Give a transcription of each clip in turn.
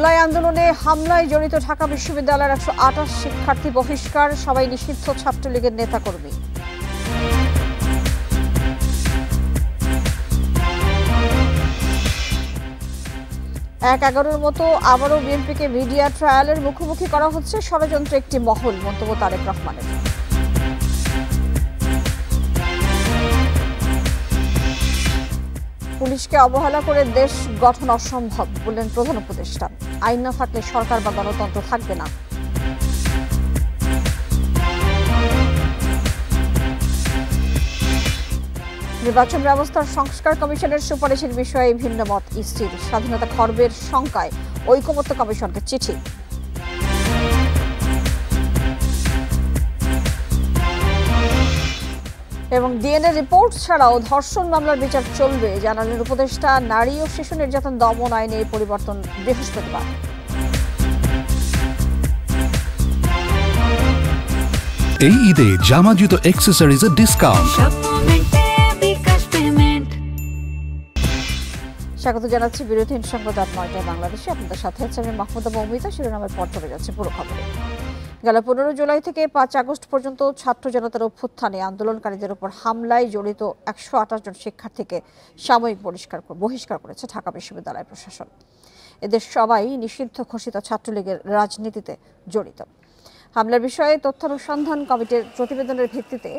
জুলাই আন্দোলনে হামলায় জড়িত ঢাকা বিশ্ববিদ্যালয়ের 128 শিক্ষার্থী বহিষ্কার, সবাই নিষিদ্ধ ছাত্রলীগের নেতাকর্মী। এক 11-র মতো আবারও বিএনপিকে মিডিয়া ট্রায়ালের মুখোমুখি করা হচ্ছে, ষড়যন্ত্র একটি মহল, মন্তব্য তারেক রহমানের। পুলিশকে অবহেলা করে দেশ গঠন অসম্ভব বললেন প্রধান উপদেষ্টা। আইন না থাকলে সরকার বা গণতন্ত্র থাকবে না। নির্বাচন ব্যবস্থার সংস্কার কমিশনের সুপারিশের বিষয়ে ভিন্ন মত ইসির। স্বাধীনতা খর্বের শঙ্কায় ঐকমত্য কমিশনকে চিঠি। এবং ডিএনএ রিপোর্ট ছাড়াও ধর্ষণ মামলার বিচার চলবে জানালেন উপদেষ্টা। নারী ও শিশু নির্যাতন দমন আইনে পরিবর্তন বৃহস্পতিবার। এই ঈদে জামা জুতো অ্যাক্সেসরিজের ডিসকাউন্ট। স্বাগত জানাচ্ছি বিরোধীন সংবাদ 9টায় বাংলাদেশে। আপনাদের সাথে আছে আমি মাহমুদা মৌমিতা। শিরোনামের পর চলে যাচ্ছে পুরো খবরে। গেল 15 জুলাই থেকে 5 আগস্ট পর্যন্ত ছাত্র জনতার অভ্যুত্থানে আন্দোলনকারীদের উপর হামলায় জড়িত 128 জন শিক্ষার্থীকে সাময়িক বহিষ্কার করেছে ঢাকা বিশ্ববিদ্যালয় প্রশাসন। এদের সবাই নিষিদ্ধ ঘোষিত ছাত্রলীগের রাজনীতিতে জড়িত। হামলার বিষয়ে তথ্যানুসন্ধান কমিটির প্রতিবেদনের ভিত্তিতে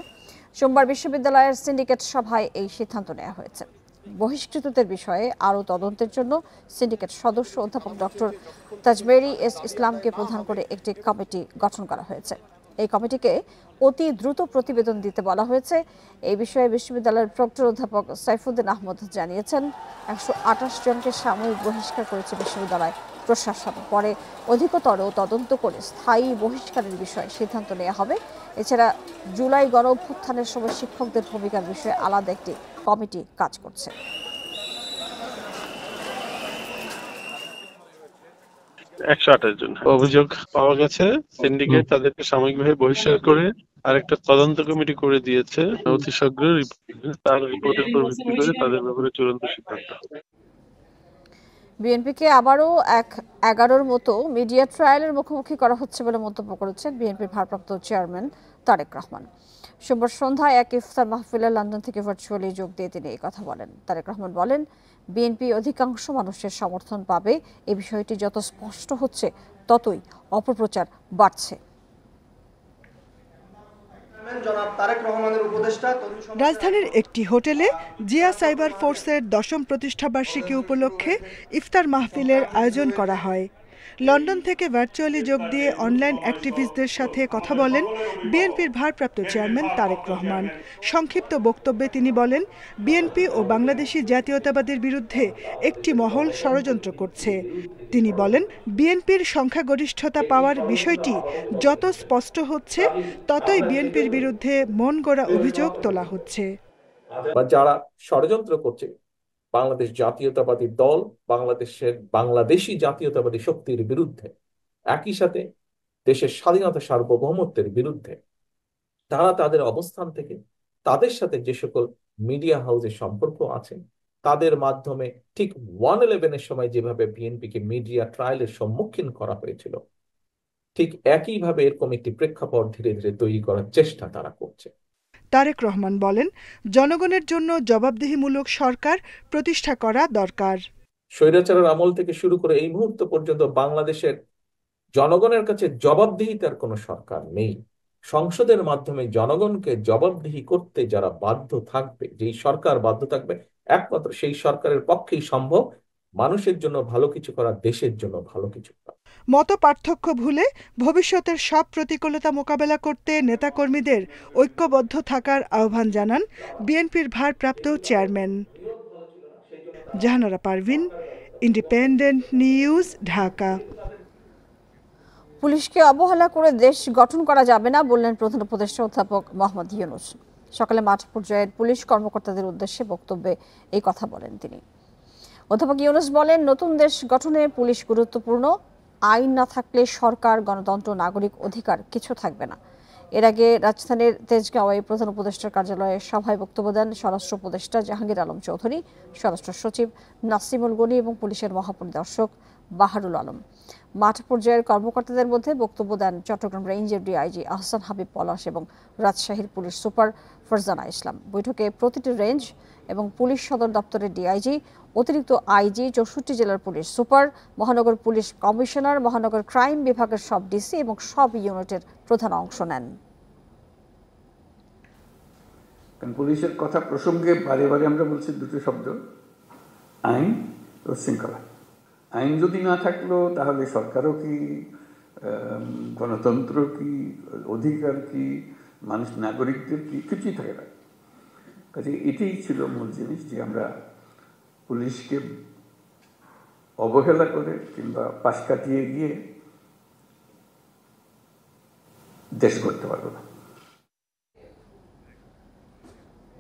সোমবার বিশ্ববিদ্যালয়ের সিন্ডিকেট সভায় এই সিদ্ধান্ত নেওয়া হয়েছে। বহিষ্কৃতদের বিষয়ে আরও তদন্তের জন্য সিন্ডিকেট সদস্য অধ্যাপক ডক্টর তাজমেরি এস ইসলামকে প্রধান করে একটি কমিটি গঠন করা হয়েছে। এই কমিটিকে অতি দ্রুত প্রতিবেদন দিতে বলা হয়েছে। এই বিষয়ে বিশ্ববিদ্যালয়ের প্রক্টর অধ্যাপক সাইফুদ্দিন আহমদ জানিয়েছেন, 128 জনকে সাময়িক বহিষ্কার করেছে বিশ্ববিদ্যালয় প্রশাসন। পরে অধিকতর তদন্ত করে স্থায়ী বহিষ্কারের বিষয়ে সিদ্ধান্ত নেওয়া হবে। এছাড়া জুলাই গণ অভ্যুত্থানের সময় শিক্ষকদের ভূমিকার বিষয়ে আলাদা একটি কমিটি কাজ করছে। জন অভিযোগ পাওয়া গেছে। সিন্ডিকেট তাদেরকে সাময়িকভাবে বহিষ্কার করে আরেকটা তদন্ত কমিটি করে দিয়েছে। অতি শীঘ্রই তার রিপোর্টের উপর ভিত্তি করে তাদের ব্যাপারে চূড়ান্ত সিদ্ধান্ত। বিএনপিকে আবারও 11-র মতো মিডিয়া ট্রায়ালের মুখোমুখি করা হচ্ছে বলে মন্তব্য করেছেন বিএনপির ভারপ্রাপ্ত চেয়ারম্যান তারেক রহমান। সোমবার সন্ধ্যায় এক ইফতার মাহফিলে লন্ডন থেকে ভার্চুয়ালি যোগ দিয়ে তিনি এই কথা বলেন। তারেক রহমান বলেন, বিএনপি অধিকাংশ মানুষের সমর্থন পাবে। এই বিষয়টি যত স্পষ্ট হচ্ছে ততই অপপ্রচার বাড়ছে। রাজধানীর একটি হোটেলে জিয়া সাইবার ফোর্সের 10ম প্রতিষ্ঠাবার্ষিকী উপলক্ষে ইফতার মাহফিলের আয়োজন করা হয়। লন্ডন থেকে ভার্চুয়ালি যোগ দিয়ে অনলাইন অ্যাক্টিভিস্টদের সাথে কথা বলেন বিএনপির ভারপ্রাপ্ত চেয়ারম্যান তারেক রহমান। সংক্ষিপ্ত বক্তব্যে তিনি বলেন, বিএনপি ও বাংলাদেশি জাতীয়তাবাদের বিরুদ্ধে একটি মহল ষড়যন্ত্র করছে। তিনি বলেন, বিএনপির সংখ্যাগরিষ্ঠতা পাওয়ার বিষয়টি যত স্পষ্ট হচ্ছে ততই বিএনপির বিরুদ্ধে মন গড়া অভিযোগ তোলা হচ্ছে। যারা ষড়যন্ত্র করছে বাংলাদেশ জাতীয়তাবাদী দল, বাংলাদেশি জাতীয়তাবাদী শক্তির বিরুদ্ধে, একই সাথে দেশের স্বাধীনতা সার্বভৌমত্বের বিরুদ্ধে, তারা তাদের অবস্থান থেকে তাদের সাথে যে সকল মিডিয়া হাউসের সম্পর্ক আছে তাদের মাধ্যমে ঠিক 1/11-এর সময় যেভাবে বিএনপিকে মিডিয়া ট্রায়ালের সম্মুখীন করা হয়েছিল, ঠিক একইভাবে এরকম একটি প্রেক্ষাপট ধীরে ধীরে তৈরি করার চেষ্টা তারা করছে। তারেক রহমান বলেন, জনগণের জন্য জবাবদিহিমূলক সরকার প্রতিষ্ঠা করা দরকার। স্বৈরাচারের আমল থেকে শুরু করে এই মুহূর্ত পর্যন্ত বাংলাদেশের জনগণের কাছে জবাবদিহিতার কোনো সরকার নেই। সংসদের মাধ্যমে জনগণকে জবাবদিহি করতে যারা বাধ্য থাকবে, যেই সরকার বাধ্য থাকবে, একমাত্র সেই সরকারের পক্ষেই সম্ভব মানুষের জন্য ভালো কিছু করা, দেশের জন্য ভালো কিছু করা। মত পার্থক্য ভুলে ভবিষ্যতের সব প্রতিকূলতা মোকাবেলা করতে নেতাকর্মীদের ঐক্যবদ্ধ থাকার আহ্বান জানান বিএনপির ভারপ্রাপ্ত chairman. Jahanara Parvin, independent news, Dhaka. পুলিশকে অবহেলা করে দেশ গঠন করা যাবে না বললেন প্রধান উপদেষ্টা অধ্যাপক মোহাম্মদ ইউনূস। সকালে মাঠ পর্যায়ের পুলিশ কর্মকর্তাদের উদ্দেশ্যে বক্তব্যে এই কথা বলেন তিনি। অধ্যাপক ইউনূস বলেন, নতুন দেশ গঠনে পুলিশ গুরুত্বপূর্ণ। আইন না থাকলে সরকার, গণতন্ত্র, নাগরিক অধিকার কিছু থাকবে না। এর আগে রাজধানীর তেজগাঁওয়ে প্রধান উপদেষ্টার কার্যালয়ে সভায় বক্তব্য দেন স্বরাষ্ট্র উপদেষ্টা জাহাঙ্গীর আলম চৌধুরী, স্বরাষ্ট্র সচিব নাসিমুল গনি এবং পুলিশের মহাপরিদর্শক বাহারুল আলম। মাঠ পর্যায়ের কর্মকর্তাদের মধ্যে বক্তব্য দেন চট্টগ্রাম রেঞ্জের ডিআইজি আহসান হাবিব পলাশ এবং রাজশাহীর পুলিশ সুপার ফারজানা ইসলাম। বৈঠকে প্রতিটি রেঞ্জ এবং পুলিশ সদর দপ্তরের ডিআইজি, অতিরিক্ত আইজি, 64 জেলার পুলিশ সুপার, মহানগর পুলিশ কমিশনার, মহানগর ক্রাইম বিভাগের সব ডিসি এবং সব ইউনিটের প্রধান অংশ নেন। পুলিশের কথা প্রসঙ্গে বারে বারে আমরা বলছি দুটো শব্দ, আইন ও শৃঙ্খলা। আইন যদি না থাকলো তাহলে সরকারও কি, গণতন্ত্র কি, অধিকার কি, মানুষ নাগরিকদের কি, কিছুই থাকে না। কাজে এটাই ছিল মূল জিনিস, যে আমরা পুলিশকে অবহেলা করে কিংবা পাশ কাটিয়ে গিয়ে দেশ করতে পারবো না।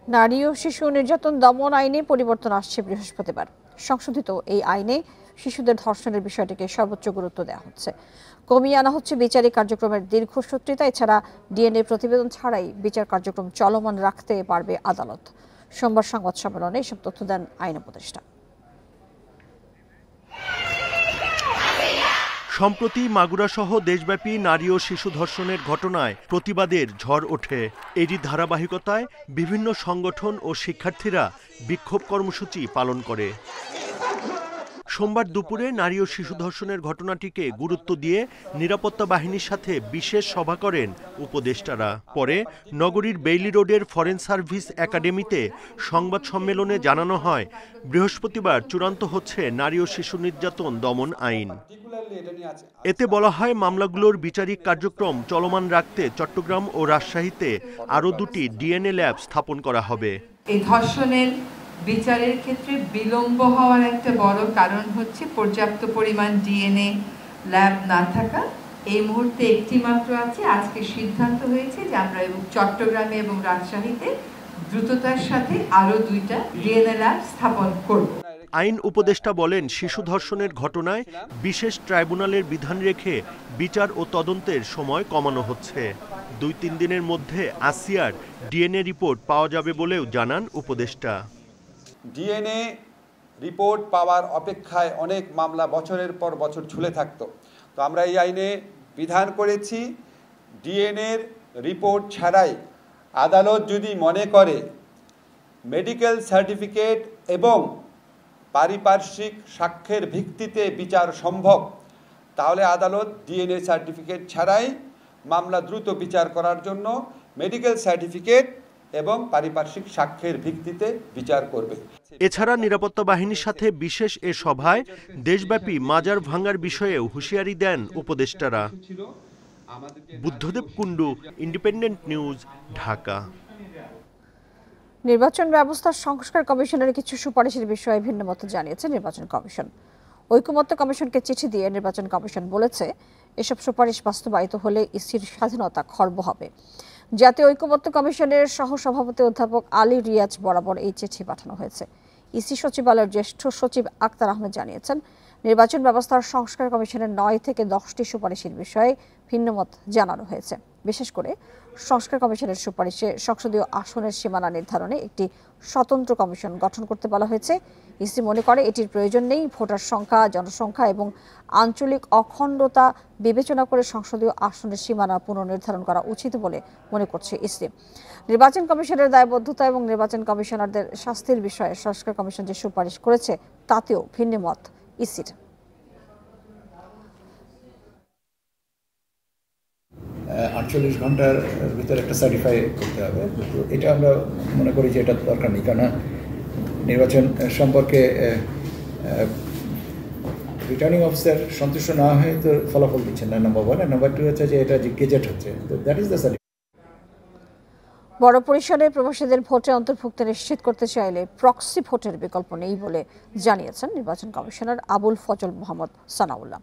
নারী ও শিশু নির্যাতন দমন আইনে পরিবর্তন আসছে বৃহস্পতিবার। সংশোধিত এই আইনে শিশুদের ধর্ষণের বিষয়টিকে সর্বোচ্চ গুরুত্ব দেওয়া হচ্ছে। কমিয়ে আনা হচ্ছে বিচারিক কার্যক্রমের দীর্ঘসূত্রিতা। এছাড়া ডিএনএ প্রতিবেদন ছাড়াই বিচার কার্যক্রম চলমান রাখতে পারবে আদালত। সোমবার সংবাদ সম্মেলনে এসব তথ্য দেন আইন উপদেষ্টা। সম্প্রতি মাগুরা সহ দেশব্যাপী নারী ও শিশু ধর্ষণের ঘটনায় প্রতিবাদের ঝড় ওঠে। এরই ধারাবাহিকতায় বিভিন্ন সংগঠন ও শিক্ষার্থীরা বিক্ষোভ কর্মসূচি পালন করে। সোমবার দুপুরে নারী ও শিশু ধর্ষণের ঘটনাটিকে গুরুত্ব দিয়ে নিরাপত্তা বাহিনীর সাথে বিশেষ সভা করেন উপদেষ্টারা। পরে নগরীর বেইলি রোডের ফরেন সার্ভিস একাডেমিতে সংবাদ সম্মেলনে জানানো হয়, বৃহস্পতিবার চূড়ান্ত হচ্ছে নারী ও শিশু নির্যাতন দমন আইন। এতে বলা হয়, মামলাগুলোর বিচারিক কার্যক্রম চলমান রাখতে চট্টগ্রাম ও রাজশাহীতে আরও 2টি ডিএনএ ল্যাব স্থাপন করা হবে। এই ধর্ষণের বিচারের ক্ষেত্রে বিলম্ব হওয়ার একটা বড় কারণ হচ্ছে পর্যাপ্ত পরিমাণ ডিএনএ ল্যাব না থাকা। এই মুহূর্তে একটি মাত্র আছে। আজকে সিদ্ধান্ত হয়েছে যে আমরা চট্টগ্রামে এবং রাজশাহীতে দ্রুততার সাথে আরও 2টা ডিএনএ ল্যাব স্থাপন করব। আইন উপদেষ্টা বলেন, শিশু ধর্ষণের ঘটনায় বিশেষ ট্রাইব্যুনালের বিধান রেখে বিচার ও তদন্তের সময় কমানো হচ্ছে। 2-3 দিনের মধ্যে আসিয়ার ডিএনএ রিপোর্ট পাওয়া যাবে বলেও জানান উপদেষ্টা। ডিএনএ রিপোর্ট পাওয়ার অপেক্ষায় অনেক মামলা বছরের পর বছর ঝুলে থাকতো। তো আমরা এই আইনে বিধান করেছি, ডিএনএর রিপোর্ট ছাড়াই আদালত যদি মনে করে মেডিকেল সার্টিফিকেট এবং পারিপার্শ্বিক সাক্ষ্যের ভিত্তিতে বিচার সম্ভব, তাহলে আদালত ডিএনএ সার্টিফিকেট ছাড়াই মামলা দ্রুত বিচার করার জন্য মেডিকেল সার্টিফিকেট এবং পারিপার্শ্বিক সাক্ষ্যের ভিত্তিতে বিচার করবে। এছাড়া নিরাপত্তা বাহিনীর সাথে বিশেষ এ সভায় দেশব্যাপী মাজার ভাঙার বিষয়েও হুঁশিয়ারি দেন উপদেষ্টারা। Buddhadeb Kundu, independent news, Dhaka. নির্বাচন ব্যবস্থার সংস্কার কমিশনের কিছু সুপারিশের বিষয়ে ভিন্নমত জানিয়েছে নির্বাচন কমিশন। ঐকমত্য কমিশনকে চিঠি দিয়ে নির্বাচন কমিশন বলেছে, এসব সুপারিশ বাস্তবায়িত হলে ইসির স্বাধীনতা খর্ব হবে। জাতীয় ঐকমত্য কমিশনের সহসভাপতি অধ্যাপক আলী রিয়াজ বরাবর এই চিঠি পাঠানো হয়েছে। ইসি সচিবালয়ের জ্যেষ্ঠ সচিব আক্তার আহমেদ জানিয়েছেন, নির্বাচন ব্যবস্থার সংস্কার কমিশনের 9 থেকে 10টি সুপারিশের বিষয়ে ভিন্নমত জানানো হয়েছে। বিশেষ করে সংস্কার কমিশনের সুপারিশে সংসদীয় আসনের সীমানা নির্ধারণে একটি স্বতন্ত্র কমিশন গঠন করতে বলা হয়েছে। ইসি মনে করে এটির প্রয়োজন নেই। ভোটার সংখ্যা, জনসংখ্যা এবং আঞ্চলিক অখণ্ডতা বিবেচনা করে সংসদীয় আসনের সীমানা পুনর্নির্ধারণ করা উচিত বলে মনে করছে ইসি। নির্বাচন কমিশনের দায়বদ্ধতা এবং নির্বাচন কমিশনারদের শাস্তির বিষয়ে সংস্কার কমিশন যে সুপারিশ করেছে তাতেও ভিন্নমত ইসির। 48 ঘন্টার ভিতরে একটা সার্টিফাই করতে হবে। এটা আমরা মনে করি যে এটা দরকার নেই, কারণ নির্বাচন সম্পর্কে রিটার্নিং অফিসার সন্তুষ্ট না হয়ে তো ফলাফল দিচ্ছেন না, নাম্বার 1। আর নাম্বার 2 হচ্ছে যে এটা গেজেট হচ্ছে, তো দ্যাট ইজ দ্য সার্টিফাইড। বড় পরিসরে প্রবাসীদের ভোটে অন্তর্ভুক্ত নিশ্চিত করতে চাইলে প্রক্সি ভোটের বিকল্প নেই বলে জানিয়েছেন নির্বাচন কমিশনার আবুল ফজল মোহাম্মদ সানাউল্লাহ।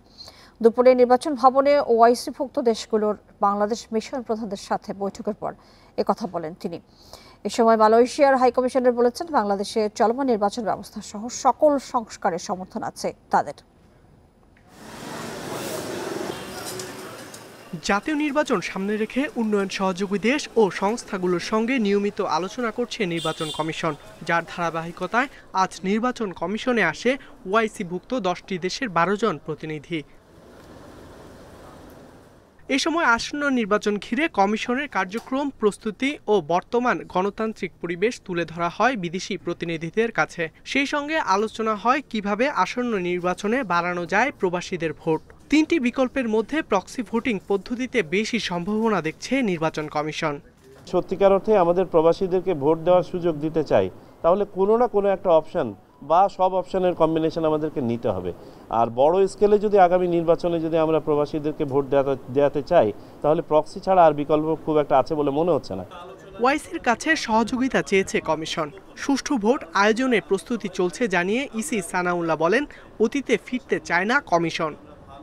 দুপুরে নির্বাচন ভবনে ওআইসিভুক্ত দেশগুলোর বাংলাদেশ মিশন প্রধানদের সাথে বৈঠকের পর একথা বলেন তিনি। এ সময় মালয়েশিয়ার হাইকমিশনার বলেছেন, বাংলাদেশে চলমান নির্বাচন ব্যবস্থা সহ সকল সংস্কারের সমর্থন আছে তাদের। জাতীয় নির্বাচন সামনে রেখে উন্নয়ন সহযোগী দেশ ও সংস্থাগুলোর সঙ্গে নিয়মিত আলোচনা করছে নির্বাচন কমিশন, যার ধারাবাহিকতায় আজ নির্বাচন কমিশনে আসে ওআইসিভুক্ত 10টি দেশের 12 জন প্রতিনিধি। এ সময় আসন্ন নির্বাচন ঘিরে কমিশনের কার্যক্রম, প্রস্তুতি ও বর্তমান গণতান্ত্রিক পরিবেশ তুলে ধরা হয় বিদেশি প্রতিনিধিদের কাছে। সেই সঙ্গে আলোচনা হয় কিভাবে আসন্ন নির্বাচনে বাড়ানো যায় প্রবাসীদের ভোট। 3টি বিকল্পের মধ্যে প্রক্সি ভোটিং পদ্ধতিতে বেশি সম্ভাবনা দেখছে নির্বাচন কমিশন। সত্যিকার অর্থে আমাদের প্রবাসীদেরকে ভোট দেওয়ার সুযোগ দিতে চাই, তাহলে কোনো না কোনো একটা অপশন বা সব অপশনের কম্বিনেশন আমাদেরকে নিতে হবে। আর বড় স্কেলে যদি আগামী নির্বাচনে যদি আমরা প্রবাসীদেরকে ভোট দেওয়াতে চাই, তাহলে প্রক্সি ছাড়া আর বিকল্প খুব একটা আছে বলে মনে হচ্ছে না। ওআইসির কাছে সহযোগিতা চেয়েছে কমিশন। সুষ্ঠু ভোট আয়োজনের প্রস্তুতি চলছে জানিয়ে ইসি সানাউল্লাহ বলেন, অতীতে ফিরতে চায় না কমিশন।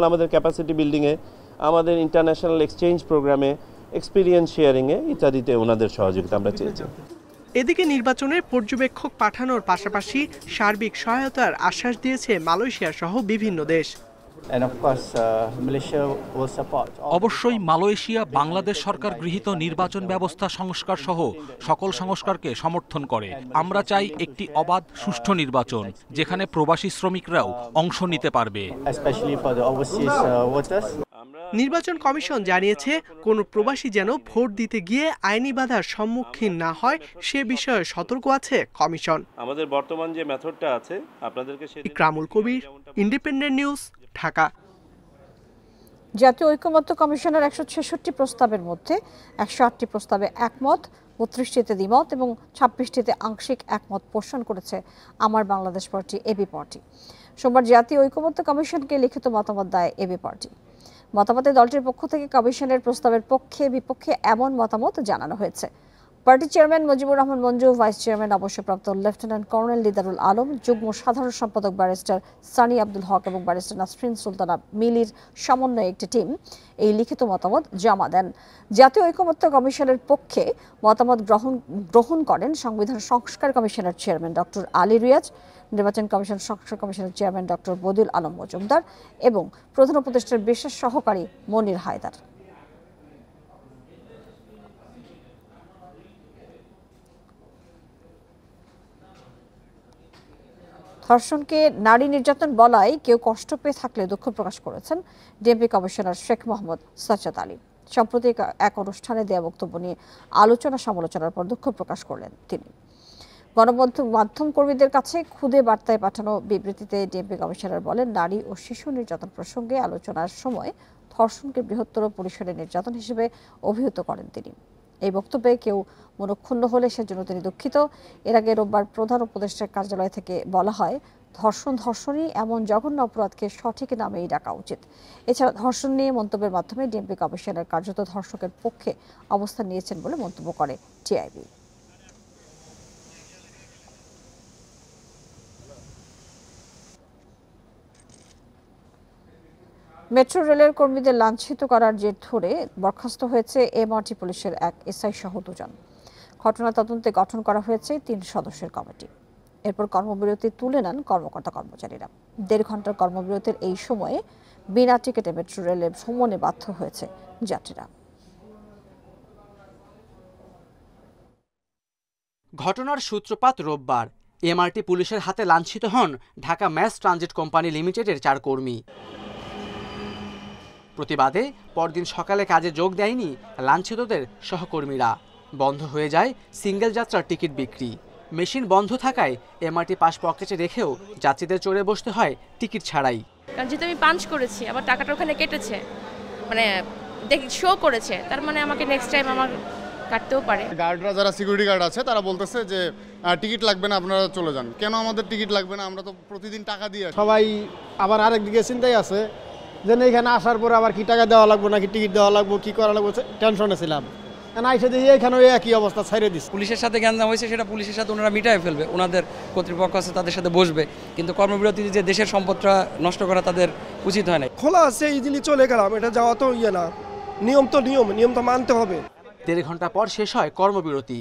আমাদের ক্যাপাসিটি বিল্ডিংয়ে, আমাদের ইন্টারন্যাশনাল এক্সচেঞ্জ প্রোগ্রামে, এক্সপিরিয়েন্স শেয়ারিংয়ে ইত্যাদিতে ওনাদের সহযোগিতা আমরা চেয়েছি। এদিকে নির্বাচনের পর্যবেক্ষক পাঠানোর পাশাপাশি সার্বিক সহায়তার আশ্বাস দিয়েছে মালয়েশিয়া সহ বিভিন্ন দেশ। অবশ্যই মালয়েশিয়া বাংলাদেশ সরকার গৃহীত নির্বাচন ব্যবস্থা সংস্কার সহ সকল সংস্কারকে সমর্থন করে। আমরা চাই একটি অবাধ, সুষ্ঠু নির্বাচন, যেখানে প্রবাসী শ্রমিকরাও অংশ নিতে পারবে। নির্বাচন কমিশন জানিয়েছে, কোনো প্রবাসী যেন ভোট দিতে গিয়ে আইনি বাধার সম্মুখীন না হয় সে বিষয়ে সতর্ক আছে কমিশন। আমাদের বর্তমান যে মেথডটা আছে আপনাদেরকে ইকরামুল কবির, ইন্ডিপেন্ডেন্ট নিউজ, ঢাকা। জাতীয় ঐকমত্য কমিশনের 166টি প্রস্তাবের মধ্যে 108টি প্রস্তাবে একমত, 32টিতে দ্বিমত এবং 26টিতে আংশিক একমত পোষণ করেছে আমার বাংলাদেশ পার্টি এবি পার্টি। সোমবার জাতীয় ঐকমত্য কমিশনকে লিখিত মতামত দেয় এবি পার্টি। মতামতে দলটির পক্ষ থেকে কমিশনের প্রস্তাবের পক্ষে বিপক্ষে এমন মতামত জানানো হয়েছে। Party chairman Mujibur Rahman Manju, vice chairman অবসরপ্রাপ্ত লেফটেন্যান্ট কর্নেল দিদারুল আলম, যুগ্ম সাধারণ সম্পাদক ব্যারিস্টার সানি আব্দুল হক এবং ব্যারিস্টার নাসরিন সুলতানা মিলির সমন্বয়ে একটি টিম এই লিখিত মতামত জমা দেন। জাতীয় ঐকমত্য কমিশনের পক্ষে মতামত গ্রহণ করেন সংবিধান সংস্কার কমিশনের চেয়ারম্যান ডক্টর আলী রিয়াজ, নির্বাচন কমিশন সংস্কার কমিশনের চেয়ারম্যান ডক্টর বদিউল আলম মজুমদার এবং প্রধান উপদেষ্টার বিশেষ সহকারী মনির হায়দার। ধর্ষণকে নারী নির্যাতন বলায় কেউ কষ্ট পেয়ে থাকলে দুঃখ প্রকাশ করেছেন ডিএমপি কমিশনার শেখ মোহাম্মদ সাজ্জাদ আলী। সম্প্রতি এক অনুষ্ঠানে দেওয়া বক্তব্য নিয়ে আলোচনা সমালোচনার পর দুঃখ প্রকাশ করলেন তিনি। গণমাধ্যম কর্মীদের কাছে খুদে বার্তায় পাঠানো বিবৃতিতে ডিএমপি কমিশনার বলেন, নারী ও শিশু নির্যাতন প্রসঙ্গে আলোচনার সময় ধর্ষণকে বৃহত্তর পরিসরের নির্যাতন হিসেবে অভিহিত করেন তিনি। এই বক্তব্যে কেউ মনক্ষুণ্ণ হলে সেজন্য তিনি দুঃখিত। এর আগে রোববার প্রধান উপদেষ্টার কার্যালয় থেকে বলা হয়, ধর্ষণই এমন জঘন্য অপরাধকে সঠিক নামেই ডাকা উচিত। এছাড়া ধর্ষণ নিয়ে মন্তব্যের মাধ্যমে ডিএমপি কমিশনার কার্যত ধর্ষকের পক্ষে অবস্থান নিয়েছেন বলে মন্তব্য করে টিআইবি। মেট্রো রেলের কর্মীদের লাঞ্ছিত করার জের ধরে বরখাস্ত হয়েছে এমআরটি পুলিশের এক এসআই সহ 2 জন। ঘটনা তদন্তে গঠন করা হয়েছে 3 সদস্যের কমিটি। এরপর কর্মবিরতি তুলে নেন কর্মকর্তা কর্মচারীরা। 1.5 ঘন্টার কর্মবিরতির এই সময়ে বিনা টিকিটে মেট্রো রেলে ভ্রমণে বাধ্য হয়েছে যাত্রীরা। ঘটনার সূত্রপাত রোববার। এমআরটি পুলিশের হাতে লাঞ্ছিত হন ঢাকা ম্যাস ট্রানজিট কোম্পানি লিমিটেডের 4 কর্মী। প্রতিবাদে পরদিন সকালে কাজে যোগ দেয়নি লাঞ্ছিতদের সহকর্মীরা। বন্ধ হয়ে যায় সিঙ্গেল যাত্রার টিকিট বিক্রি। মেশিন বন্ধ থাকায় এমআরটি পাস পকেটে রেখেও যাত্রীদের চড়ে বসতে হয় টিকিট ছাড়াই। কারণ যেহেতু আমি পাঞ্চ করেছি, আবার টাকাটা ওখানে কেটেছে, মানে শো করেছে, তার মানে আমাকে নেক্সট টাইম আমার কাটতেও পারে। গার্ডরা যারা সিকিউরিটি গার্ড আছে তারা বলতেছে যে টিকিট লাগবে না, আপনারা চলে যান। কেন আমাদের টিকিট লাগবে না? আমরা তো প্রতিদিন টাকা দিয়ে। সবাই আবার আরেকদিকে চিন্তাই আছে যে এখানে আসার পরে আবার কি টাকা দেওয়া লাগবে নাকি টিকিট দেওয়া লাগবে, কি করা লাগবে, টেনশনে ছিলাম। আইসে দিয়ে এখানেও একই অবস্থা ছেড়ে দিচ্ছে। পুলিশের সাথে গ্যাঞ্জাম হয়েছে, সেটা পুলিশের সাথে ওনারা মিটায় ফেলবে, ওনাদের কর্তৃপক্ষ আছে তাদের সাথে বসবে, কিন্তু কর্মবিরতি যে দেশের সম্পদটা নষ্ট করা তাদের উচিত হয় না। খোলা আছে ইজিলি চলে গেলাম, এটা যাওয়া তো না, নিয়ম তো নিয়ম তো মানতে হবে। 1.5 ঘন্টা পর শেষ হয় কর্মবিরতি।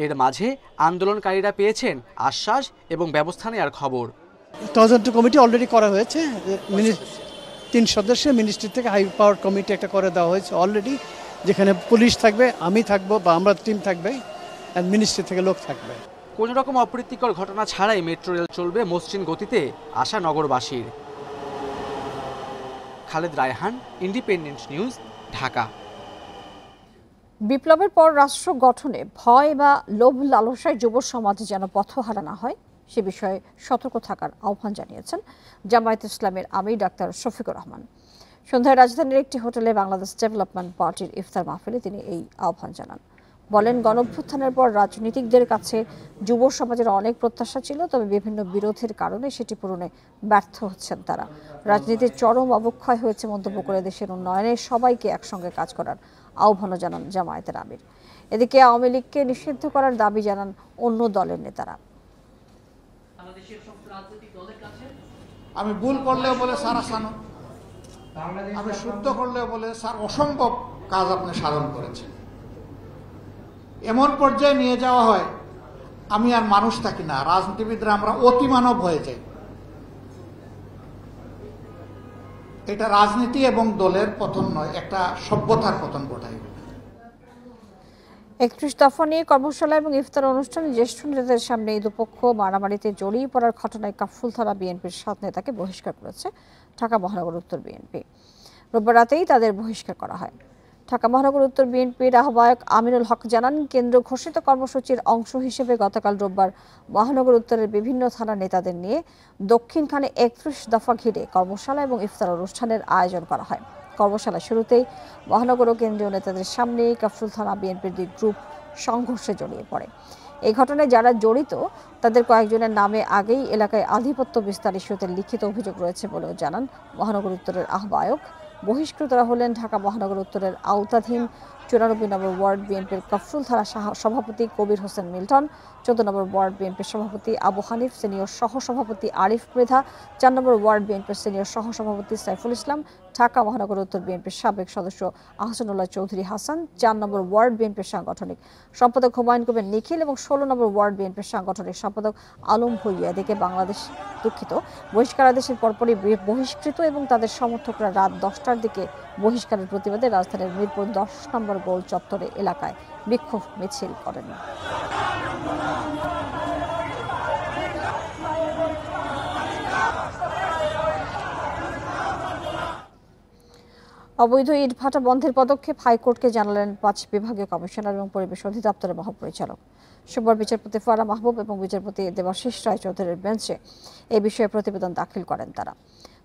এর মাঝে আন্দোলনকারীরা পেয়েছেন আশ্বাস এবং ব্যবস্থা নেওয়ার খবর। তদন্ত কমিটি অলরেডি করা হয়েছে, 3 সদস্যের মিনিস্ট্রি থেকে হাই পাওয়ার কমিটি একটা করে দেওয়া হয়েছে অলরেডি, যেখানে পুলিশ থাকবে, আমি থাকবো বা আমরা টিম থাকবে, আর মিনিস্ট্রি থেকে লোক থাকবে। কোনো রকম অপ্রীতিকর ঘটনা ছাড়াই মেট্রো রেল চলবে মসৃণ গতিতে আশা নগরবাসীর। Khaled Raihan, Independent news, Dhaka. বিপ্লবের পর রাষ্ট্র গঠনে ভয় বা লোভ লালসায় যুব সমাজ যেন পথহারা না হয় সে বিষয়ে সতর্ক থাকার আহ্বান জানিয়েছেন জামায়াতে ইসলামের আমির ডাক্তার শফিকুর রহমান। সন্ধ্যায় রাজধানীর একটি হোটেলে বাংলাদেশ ডেভেলপমেন্ট পার্টির ইফতার মাহফিলে তিনি এই আহ্বান জানান। বলেন, গণঅভ্যুত্থানের পর রাজনীতিকদের কাছে যুব সমাজের অনেক প্রত্যাশা ছিল, তবে বিভিন্ন বিরোধের কারণে সেটি পূরণে ব্যর্থ হচ্ছেন তারা। রাজনীতির চরম অবক্ষয় হয়েছে মন্তব্য করে দেশের উন্নয়নে সবাইকে একসঙ্গে কাজ করার আহ্বানও জানান জামায়াতের আমির। এদিকে আওয়ামী লীগকে নিষিদ্ধ করার দাবি জানান অন্য দলের নেতারা। আমি ভুল করলেও বলে স্যার আসানো, আমি শুদ্ধ করলেও বলে স্যার অসম্ভব কাজ আপনি সাধন করেছেন। এমন পর্যায়ে নিয়ে যাওয়া হয় আমি আর মানুষ থাকি না, রাজনীতিবিদরা আমরা অতিমানব হয়ে যাই। এটা রাজনীতি এবং দলের পতন নয়, একটা সভ্যতার পতন ঘটায়। 31 দফা নিয়ে কর্মশালা এবং ইফতার অনুষ্ঠানে জ্যেষ্ঠ নেতাদের সামনে দুপক্ষ মারামারিতে জড়িয়ে পড়ার ঘটনায় কাফরুল থানা বিএনপির 7 নেতাকে বহিষ্কার করেছে ঢাকা মহানগর উত্তর বিএনপি। রোববার রাতেই তাদের বহিষ্কার করা হয়। ঢাকা মহানগর উত্তর বিএনপির আহ্বায়ক আমিনুল হক জানান, কেন্দ্র ঘোষিত কর্মসূচির অংশ হিসেবে গতকাল রোববার মহানগর উত্তরের বিভিন্ন থানার নেতাদের নিয়ে দক্ষিণখানে 31 দফা ঘিরে কর্মশালা এবং ইফতার অনুষ্ঠানের আয়োজন করা হয়। কর্মশালা শুরুতেই মহানগর ও কেন্দ্রীয় নেতাদের সামনে কাফরুল থানা বিএনপির 2 গ্রুপ সংঘর্ষে জড়িয়ে পড়ে। এই ঘটনায় যারা জড়িত তাদের কয়েকজনের নামে আগেই এলাকায় আধিপত্য বিস্তার ইস্যুতে লিখিত অভিযোগ রয়েছে বলেও জানান মহানগর উত্তরের আহ্বায়ক। বহিষ্কৃতরা হলেন ঢাকা মহানগর উত্তরের আওতাধীন 94 নম্বর ওয়ার্ড বিএনপির কাফরুল থানা সভাপতি কবির হোসেন মিল্টন, 14 নম্বর ওয়ার্ড বিএনপির সভাপতি আবু হানিফ, সিনিয়র সহসভাপতি আরিফ মৃধা, 4 নম্বর ওয়ার্ড বিএনপির সিনিয়র সহসভাপতি সাইফুল ইসলাম, ঢাকা মহানগর উত্তর বিএনপির সাবেক সদস্য আহসানুল্লাহ চৌধুরী হাসান, 4 নম্বর ওয়ার্ড বিএনপির সাংগঠনিক সম্পাদক হুমায়ুন কবির নিখিল এবং 16 নম্বর ওয়ার্ড বিএনপির সাংগঠনিক সম্পাদক আলম ভুইয়া। এদিকে বহিষ্কারাদেশের পরপরই বহিষ্কৃত এবং তাদের সমর্থকরা রাত 10টার দিকে বহিষ্কারের প্রতিবাদে রাজধানীর মিরপুর 10 নম্বর গোল চত্বরে এলাকায় বিক্ষোভ মিছিল করেন। অবৈধ ইটভাটা বন্ধের পদক্ষেপ হাইকোর্টকে জানালেন 5 বিভাগীয় কমিশনার এবং পরিবেশ অধিদপ্তরের মহাপরিচালক। সোমবার বিচারপতি ফারা মাহবুব এবং বিচারপতি দেবাশিস রায়চৌধুরীর বেঞ্চে এই বিষয়ে প্রতিবেদন দাখিল করেন তারা।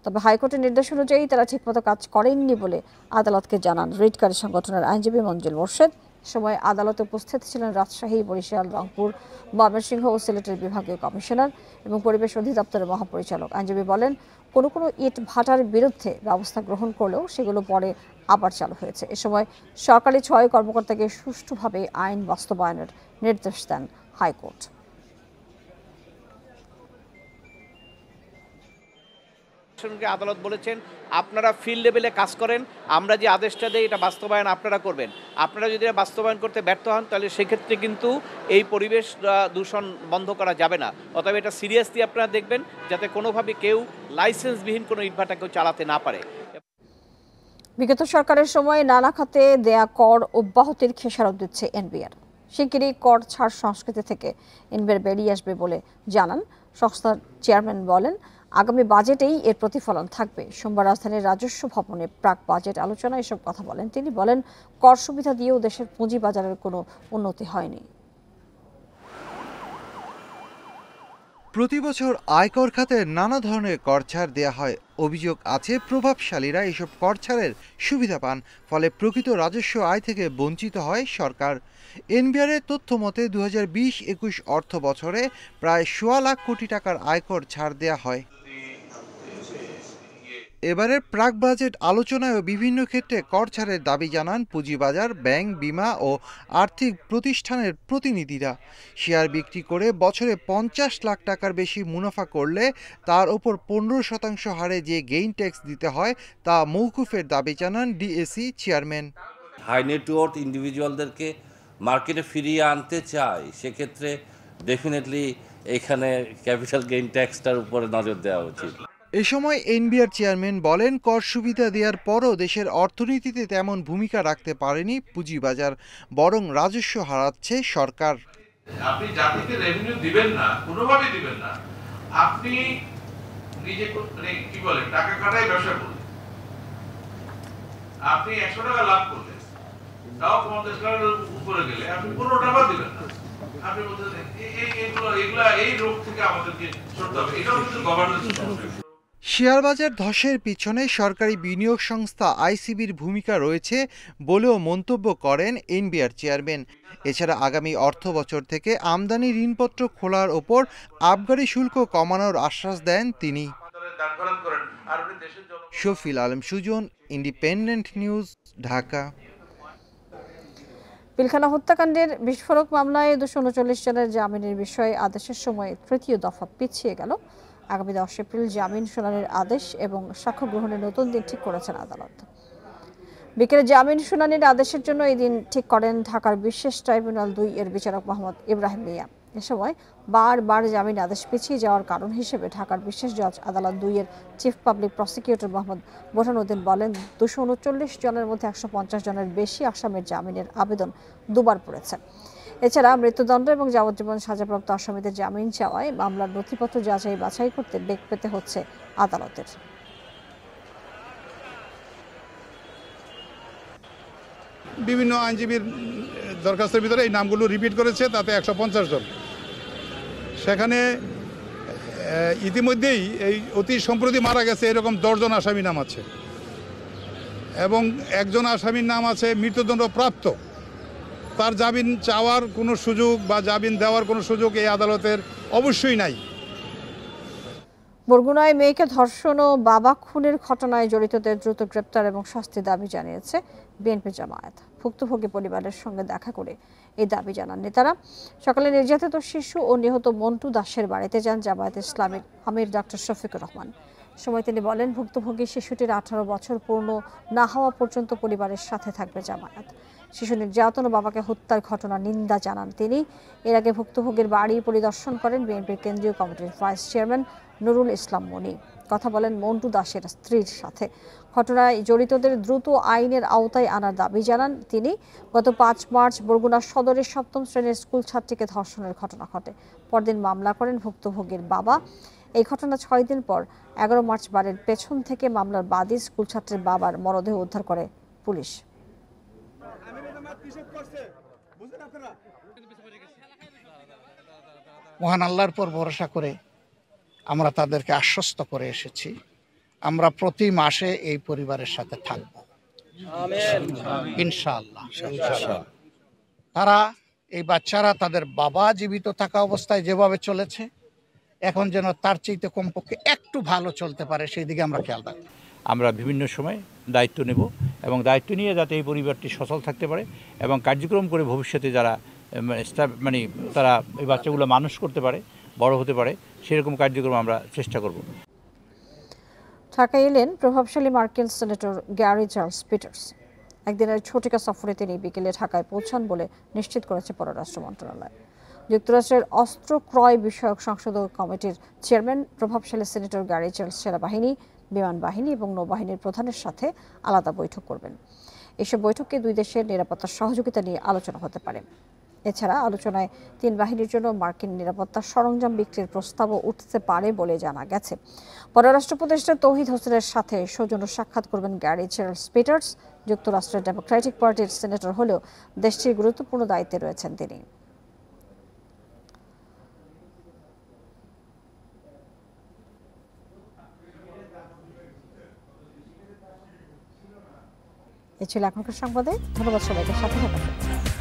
তবে হাইকোর্টের নির্দেশ অনুযায়ী তারা ঠিকমতো কাজ করেননি বলে আদালতকে জানান রিটকারী সংগঠনের আইনজীবী মঞ্জুল মোর্শেদ। সময় আদালতে উপস্থিত ছিলেন রাজশাহী, বরিশাল, রংপুর, ময়মনসিংহ ও সিলেটের বিভাগীয় কমিশনার এবং পরিবেশ অধিদপ্তরের মহাপরিচালক। আইনজীবী বলেন, কোনো ইট ভাটার বিরুদ্ধে ব্যবস্থা গ্রহণ করলেও সেগুলো পরে আবার চালু হয়েছে। এ সময় সরকারি 6 কর্মকর্তাকে সুষ্ঠুভাবে আইন বাস্তবায়নের নির্দেশ দেন হাইকোর্ট। আদালত বলেছেন, আপনারা ফিল্ড লেভেলে কাজ করেন, আমরা যে আদেশটা দেই এটা বাস্তবায়ন আপনারা করবেন। আপনারা যদি বাস্তবায়ন করতে ব্যর্থ হন তাহলে সেক্ষেত্রে কিন্তু এই পরিবেশ দূষণ বন্ধ করা যাবে না। অতএব এটা সিরিয়াসলি আপনারা দেখবেন যাতে কোনোভাবে কেউ লাইসেন্সবিহীন কোনো ইটভাটা কেউ চালাতে না পারে। বিগত সরকারের সময় নানা খাতে দেয়া কর অব্যাহতির খেসারত দিচ্ছে এনবিআর। শিগগিরই কর ছাড় সংস্কৃতি থেকে এনবিআর বেরিয়ে আসবে বলে জানান সংস্থার চেয়ারম্যান। বলেন, আগামী বাজেটেই এর প্রতিফলন থাকবে। সোমবার রাজধানীর রাজস্ব ভবনে প্রাক বাজেট আলোচনায় এসব কথা বলেন তিনি। বলেন, কর সুবিধা দিয়েও দেশের পুঁজি বাজারের কোনো উন্নতি হয়নি। প্রতি বছর আয়কর খাতে নানা ধরনের কর ছাড় দেওয়া হয়। অভিযোগ আছে প্রভাবশালীরা এসব কর ছাড়ের সুবিধা পান, ফলে প্রকৃত রাজস্ব আয় থেকে বঞ্চিত হয় সরকার। এনবিআরের তথ্য মতে 2020-21 অর্থ বছরে প্রায় 1.25 লাখ কোটি টাকার আয়কর ছাড় দেওয়া হয়। এবারের প্রাক বাজেট আলোচনায়ও বিভিন্ন ক্ষেত্রে কর ছাড়ের দাবি জানান পুঁজিবাজার, ব্যাংক, বিমা ও আর্থিক প্রতিষ্ঠানের প্রতিনিধিরা। শেয়ার বিক্রি করে বছরে 50 লাখ টাকার বেশি মুনাফা করলে তার ওপর 15% হারে যে গেইন ট্যাক্স দিতে হয় তা মওকুফের দাবি জানান ডিএসি চেয়ারম্যান। হাই নেটওয়ার্থ ইন্ডিভিজুয়ালদেরকে মার্কেটে ফিরিয়ে আনতে চায়, সেক্ষেত্রে ডেফিনেটলি এখানে ক্যাপিটাল গেইন ট্যাক্সটার উপরে নজর দেওয়া উচিত। এ সময় এনবিআর চেয়ারম্যান বলেন, কর সুবিধা দেওয়ার পরও দেশের অর্থনীতিতে তেমন ভূমিকা রাখতে পারেনি পুঁজিবাজার, বরং রাজস্ব হারাচ্ছে সরকার। আপনি জাতিকে রেভিনিউ দিবেন না, কোনোভাবেই দিবেন না, আপনি নিজে কি বলেন টাকা কাটাই ব্যবসা করলেন, আপনি 100 টাকা লাভ করলেন, তাও 50 টাকার উপরে গেলে আপনি 15 টাকা দিবেন না। আপনি বলতেছেন এই রোগ থেকে আমাদেরকে সরতে হবে, এটাও কিন্তু গভর্নেন্স সমস্যা। শেয়ার বাজার ধসের পিছনে সরকারি বিনিয়োগ সংস্থা আইসিবির ভূমিকা রয়েছে বলেও মন্তব্য করেন এনবিআর চেয়ারম্যান। এছাড়া আগামী অর্থবছর থেকে আমদানি ঋণপত্র খোলার ওপর আবগারি শুল্ক কমানোর আশ্বাস দেন তিনি। Shafil Alam Sujan, Independent news, Dhaka. পিলখানা হত্যাকাণ্ডের বিস্ফোরক মামলায় 239 জনের জামিনের বিষয়ে আদেশের সময় তৃতীয় দফা পিছিয়ে গেল। আগামী 10 এপ্রিল জামিন শুনানির আদেশ এবং সাক্ষ্য গ্রহণের নতুন দিন ঠিক করেছেন আদালত। বিকেলে জামিন শুনানির আদেশের জন্য এই দিন ঠিক করেন ঢাকার বিশেষ ট্রাইব্যুনাল 2 এর বিচারক মোহাম্মদ ইব্রাহিম মিয়া। এ সময় বারবার জামিন আদেশ পিছিয়ে যাওয়ার কারণ হিসেবে ঢাকার বিশেষ জজ আদালত 2 এর chief public prosecutor Mohammad Borhanuddin বলেন, 239 জনের মধ্যে 150 জনের বেশি আসামির জামিনের আবেদন দুবার পড়েছে। এছাড়া মৃত্যুদণ্ড এবং যাবজ্জীবন সাজাপ্রাপ্ত আসামিদের জামিন চাওয়ায় মামলার নথিপত্র যাচাই বাছাই করতে বেগ পেতে হচ্ছে আদালতের। বিভিন্ন আইনজীবীর দরখাস্তের ভিতরে এই নামগুলো রিপিট করেছে, তাতে 150 জন। সেখানে ইতিমধ্যেই এই অতি সম্প্রতি মারা গেছে এরকম 10 জন আসামি নাম আছে এবং একজন আসামির নাম আছে মৃত্যুদণ্ড প্রাপ্ত। তার জামিন চাওয়ার কোনো সুযোগ বা জামিন দেওয়ার কোনো সুযোগ এই আদালতের অবশ্যই নাই। বরগুনায় মেয়েকে ধর্ষণ ও বাবা খুনের ঘটনায় জড়িতদের দ্রুত গ্রেপ্তার এবং শাস্তি দাবি জানিয়েছে বিএনপি জামায়াত। ভুক্তভোগী পরিবারের সঙ্গে দেখা করে এই দাবি জানান নেতারা। সকালে নির্যাতিত শিশু ও নিহত মন্টু দাসের বাড়িতে যান জামায়াত ইসলামের আমির ডক্টর শফিকুর রহমান। সময় তিনি বলেন, ভুক্তভোগী শিশুটির 18 বছর পূর্ণ না হওয়া পর্যন্ত পরিবারের সাথে থাকবে জামায়াত। শিশু নির্যাতন ও বাবাকে হত্যার ঘটনা নিন্দা জানান তিনি। এর আগে ভুক্তভোগীর বাড়ি পরিদর্শন করেন বিএনপির কেন্দ্রীয় কমিটির ভাইস চেয়ারম্যান নুরুল ইসলাম মনি। কথা বলেন মন্টু দাসের স্ত্রীর সাথে। ঘটনায় জড়িতদের দ্রুত আইনের আওতায় আনার দাবি জানান তিনি। গত 5 মার্চ বরগুনা সদরের 7ম শ্রেণীর স্কুল ছাত্রীকে ধর্ষণের ঘটনা ঘটে। পরদিন মামলা করেন ভুক্তভোগীর বাবা। এই ঘটনা 6 দিন পর 11 মার্চ বাড়ির পেছন থেকে মামলার বাদী স্কুল ছাত্রীর বাবার মরদেহ উদ্ধার করে পুলিশ। মহান আল্লাহর পর ভরসা করে আমরা তাদেরকে আশ্বস্ত করে এসেছি, আমরা প্রতি মাসে এই পরিবারের সাথে থাকব ইনশাআল্লাহ। তারা এই বাচ্চারা তাদের বাবা জীবিত থাকা অবস্থায় যেভাবে চলেছে, এখন যেন তার চাইতে কমপক্ষে একটু ভালো চলতে পারে, সেই দিকে আমরা খেয়াল রাখব। আমরা বিভিন্ন সময় দায়িত্ব নেব এবং দায়িত্ব নিয়ে যাতে এই পরিবারটি সচল থাকতে পারে এবং কার্যক্রম করে ভবিষ্যতে যারা তারা এই বাচ্চাগুলো মানুষ করতে পারে, বড় হতে পারে, সেরকম কার্যক্রম আমরা চেষ্টা করব। ঢাকায় এলেন প্রভাবশালী মার্কিন সেনেটর গ্যারি চার্লস পিটার্স। একদিনের ছুটিকা সফরে তিনি বিকেলে ঢাকায় পৌঁছান বলে নিশ্চিত করেছে পররাষ্ট্র মন্ত্রণালয়। যুক্তরাষ্ট্রের অস্ত্র ক্রয় বিষয়ক সংসদীয় কমিটির চেয়ারম্যান প্রভাবশালী সেনেটর গ্যারি চার্লস সেনাবাহিনী, বিমান বাহিনী এবং নৌবাহিনীর প্রধানের সাথে আলাদা বৈঠক করবেন। এসব বৈঠকে দুই দেশের নিরাপত্তার সহযোগিতা নিয়ে আলোচনা হতে পারে। এছাড়া আলোচনায় 3 বাহিনীর জন্য মার্কিন নিরাপত্তার সরঞ্জাম বিক্রির প্রস্তাবও উঠতে পারে বলে জানা গেছে। পররাষ্ট্র উপদেষ্টা তৌহিদ হোসেনের সাথে সৌজন্য সাক্ষাৎ করবেন গ্যারি চার্লস পিটার্স। যুক্তরাষ্ট্রের ডেমোক্রেটিক পার্টির সেনেটর হলেও দেশটির গুরুত্বপূর্ণ দায়িত্বে রয়েছেন তিনি। এ ছিল এখনকার সংবাদে। ধন্যবাদ সবাইকে, সাথে থাকার জন্য।